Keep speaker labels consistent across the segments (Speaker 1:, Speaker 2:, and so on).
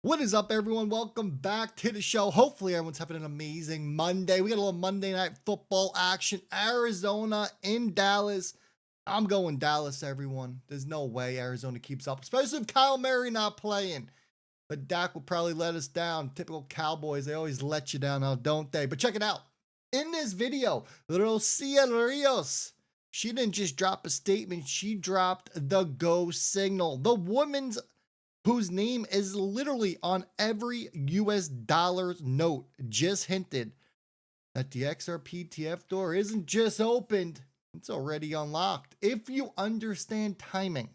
Speaker 1: What is up, everyone? Welcome back to the show. Hopefully everyone's having an amazing Monday. We got a little Monday night football action. Arizona in Dallas. I'm going Dallas, everyone. There's no way Arizona keeps up, especially if Kyle Murray not playing. But Dak will probably let us down. Typical Cowboys. They always let you down now, don't they? But check it out. In this video, Rosie Rios, she didn't just drop a statement. She dropped the go signal. The woman's whose name is literally on every US dollar's note, just hinted that the XRP ETF door isn't just opened, it's already unlocked. If you understand timing,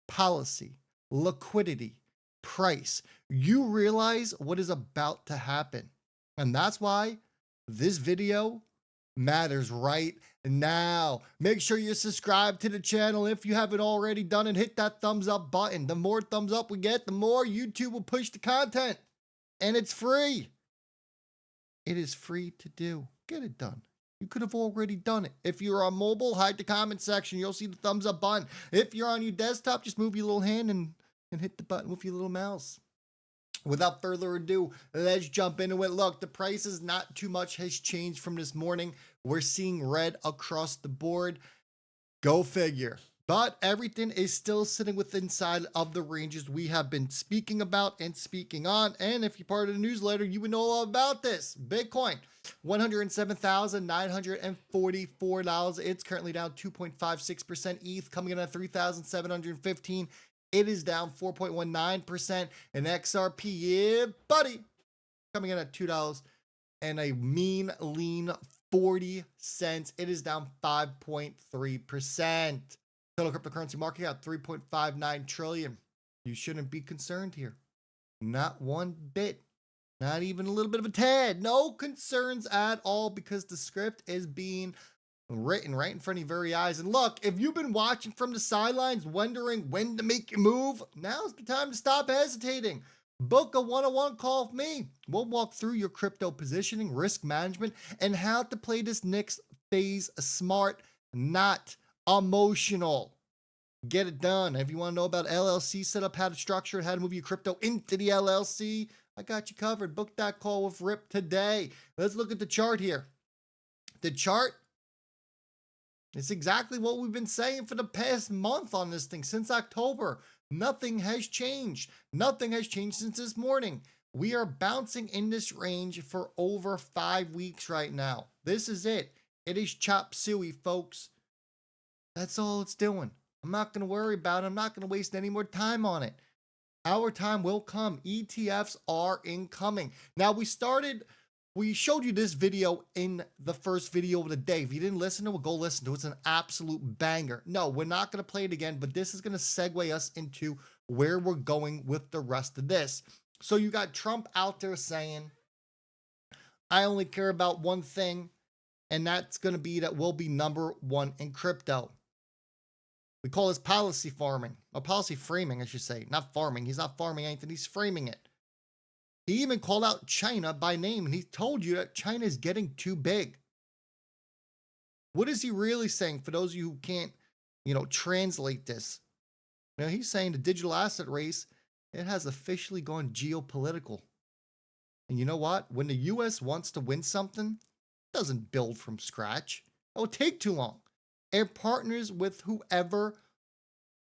Speaker 1: policy, liquidity, price, you realize what is about to happen. And that's why this video matters right now. Make sure you're subscribed to the channel if you haven't already done it. Hit that thumbs up button. The more thumbs up we get, the more YouTube will push the content. And it's free. It is free to do. Get it done. You could have already done it. If you're on mobile, hide the comment section. You'll see the thumbs up button. If you're on your desktop, just move your little hand and hit the button with your little mouse. Without further ado, let's jump into it. Look, the prices, not too much has changed from this morning. We're seeing red across the board. Go figure. But everything is still sitting within inside of the ranges we have been speaking about and speaking on. And if you're part of the newsletter, you would know all about this. Bitcoin, $107,944. It's currently down 2.56%. ETH coming in at 3,715. It is down 4.19%. And XRP, yeah, buddy, coming in at $2 and a mean, lean 40 cents. It is down 5.3%. Total cryptocurrency market cap, 3.59 trillion. You shouldn't be concerned here. Not one bit. Not even a little bit of a tad. No concerns at all because the script is being written right in front of your very eyes. And look, if you've been watching from the sidelines, wondering when to make your move, now's the time to stop hesitating. Book a one-on-one call with me. We'll walk through your crypto positioning, risk management, and how to play this next phase smart, not emotional. Get it done. If you want to know about LLC setup, how to structure it, how to move your crypto into the LLC, I got you covered. Book that call with Rip today. Let's look at the chart here. The chart, it's exactly what we've been saying for the past month on this thing, since October. Nothing has changed. Nothing has changed since this morning. We are bouncing in this range for over 5 weeks right now. This is it. It is chop suey, folks. That's all it's doing. I'm not going to worry about it. I'm not going to waste any more time on it. Our time will come. ETFs are incoming. Now, we showed you this video in the first video of the day. If you didn't listen to it, go listen to it. It's an absolute banger. No, we're not going to play it again, but this is going to segue us into where we're going with the rest of this. So you got Trump out there saying, I only care about one thing, and that's going to be that we'll be #1 in crypto. We call this policy farming, or policy framing, I should say. Not farming. He's not farming anything. He's framing it. He even called out China by name, and he told you that China is getting too big. What is he really saying for those of you who can't, translate this? He's saying the digital asset race, it has officially gone geopolitical. And you know what? When the U.S. wants to win something, it doesn't build from scratch. It will take too long. It partners with whoever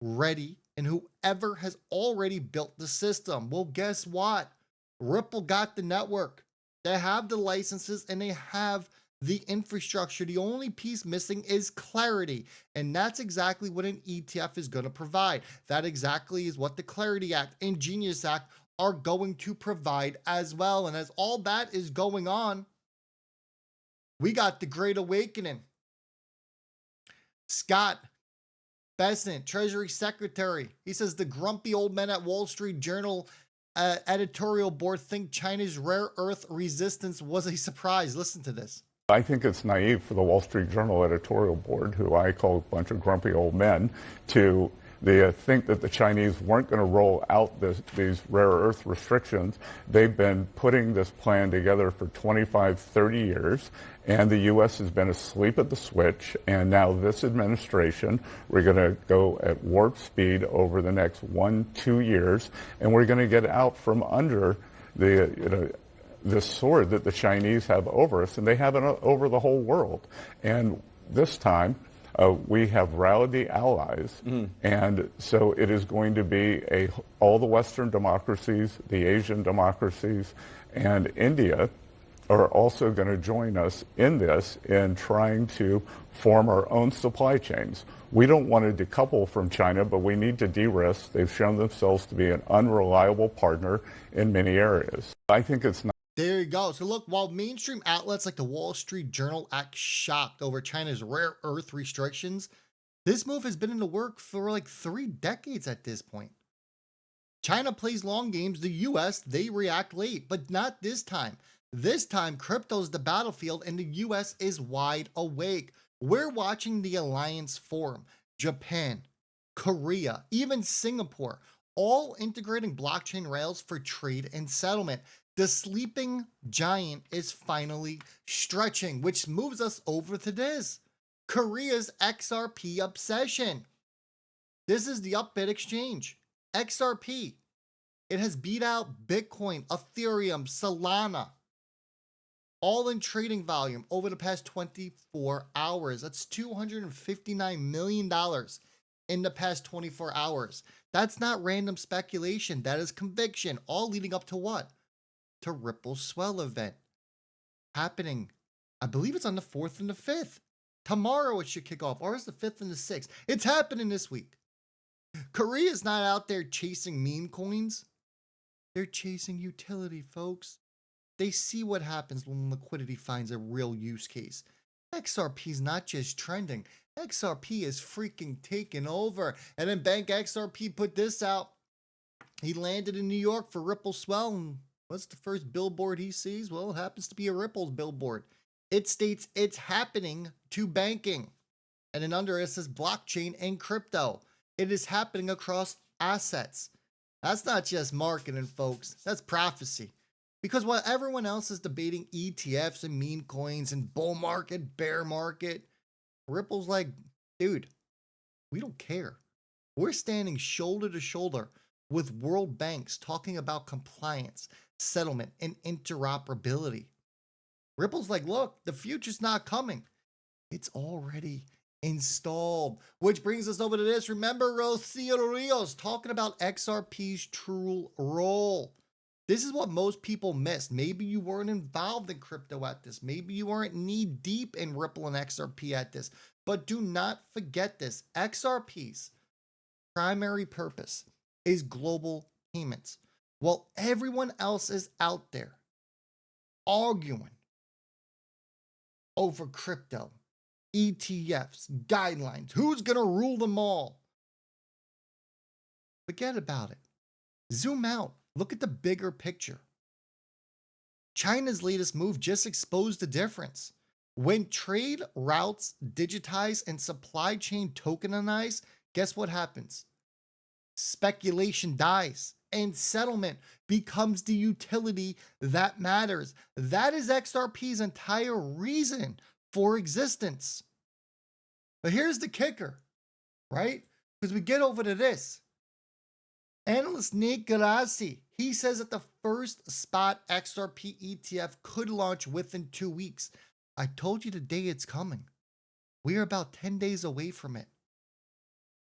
Speaker 1: ready and whoever has already built the system. Well, guess what? Ripple got the network. They have the licenses and they have the infrastructure. The only piece missing is clarity. And that's exactly what an ETF is going to provide. That exactly is what the Clarity Act and Genius Act are going to provide as well. And as all that is going on, we got the Great Awakening. Scott Bessent, Treasury Secretary, he says the grumpy old men at Wall Street Journal editorial board think China's rare earth resistance was a surprise. Listen to this.
Speaker 2: I think it's naive for the Wall Street Journal editorial board, who I call a bunch of grumpy old men, to They think that the Chinese weren't going to roll out these rare earth restrictions. They've been putting this plan together for 25, 30 years, and the U.S. has been asleep at the switch. And now this administration, we're going to go at warp speed over the next 1-2 years, and we're going to get out from under the sword that the Chinese have over us, and they have it over the whole world. And this time, we have rallied the allies, and so it is going to be all the Western democracies, the Asian democracies, and India are also going to join us in this in trying to form our own supply chains. We don't want to decouple from China, but we need to de-risk. They've shown themselves to be an unreliable partner in many areas. I think it's not.
Speaker 1: There you go. So look, while mainstream outlets like the Wall Street Journal act shocked over China's rare earth restrictions, this move has been in the work for like 3 decades at this point. China plays long games. The US, they react late, but not this time. This time, crypto's the battlefield and the US is wide awake. We're watching the alliance form. Japan, Korea, even Singapore, all integrating blockchain rails for trade and settlement. The sleeping giant is finally stretching, which moves us over to this. Korea's XRP obsession. This is the Upbit exchange. XRP. It has beat out Bitcoin, Ethereum, Solana, all in trading volume over the past 24 hours. That's $259 million in the past 24 hours. That's not random speculation. That is conviction, all leading up to what? To Ripple's Swell event happening. I believe it's on the 4th and the 5th. Tomorrow it should kick off, or it's the 5th and the 6th. It's happening this week. Korea's not out there chasing meme coins. They're chasing utility, folks. They see what happens when liquidity finds a real use case. XRP is not just trending. XRP is freaking taking over. And then Bank XRP put this out. He landed in New York for Ripple Swell, and what's the first billboard he sees? Well, it happens to be a Ripple's billboard. It states it's happening to banking. And then under it says blockchain and crypto. It is happening across assets. That's not just marketing, folks. That's prophecy. Because while everyone else is debating ETFs and meme coins and bull market, bear market, Ripple's like, dude, we don't care. We're standing shoulder to shoulder with world banks talking about compliance, settlement, and interoperability. Ripple's like, look, the future's not coming. It's already installed. Which brings us over to this. Remember Rosie Rios talking about XRP's true role. This is what most people missed. Maybe you weren't involved in crypto at this. Maybe you weren't knee deep in Ripple and XRP at this. But do not forget this. XRP's primary purpose is global payments. While everyone else is out there arguing over crypto, ETFs, guidelines, who's going to rule them all? Forget about it. Zoom out. Look at the bigger picture. China's latest move just exposed the difference. When trade routes digitize and supply chain tokenize, guess what happens? Speculation dies and settlement becomes the utility that matters. That is XRP's entire reason for existence. But here's the kicker, right? Because we get over to this. Analyst Nick Garasi, he says that the first spot XRP ETF could launch within 2 weeks. I told you the day it's coming. We are about 10 days away from it.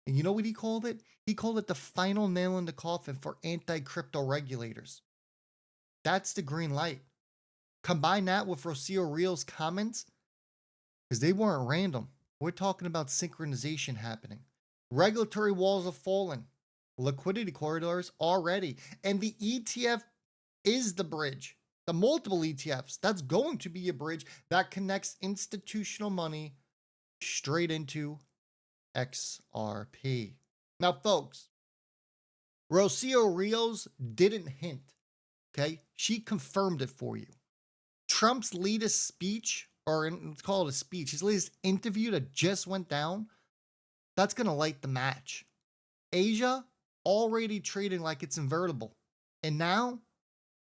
Speaker 1: And you know what he called it? He called it the final nail in the coffin for anti-crypto regulators. That's the green light. Combine that with Rosie Rios' comments, because they weren't random. We're talking about synchronization happening. Regulatory walls have fallen. Liquidity corridors are ready. And the ETF is the bridge. The multiple ETFs, that's going to be a bridge that connects institutional money straight into XRP. Now, folks, Rosie Rios didn't hint, okay? She confirmed it for you. Trump's latest speech, or let's call it a speech, his latest interview that just went down, that's going to light the match. Asia already trading like it's invertible. And now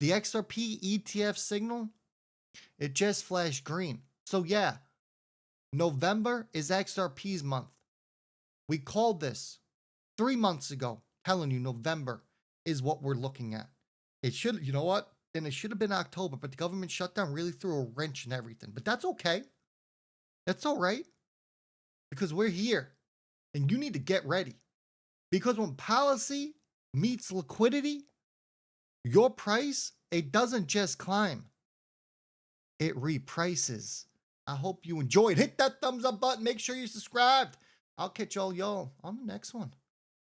Speaker 1: the XRP ETF signal, it just flashed green. So yeah, November is XRP's month. We called this 3 months ago, telling you November is what we're looking at. It should, you know what? And it should have been October, but the government shutdown really threw a wrench in everything. But that's okay. That's all right. Because we're here and you need to get ready. Because when policy meets liquidity, your price, it doesn't just climb, it reprices. I hope you enjoyed. Hit that thumbs up button. Make sure you're subscribed. I'll catch all y'all on the next one.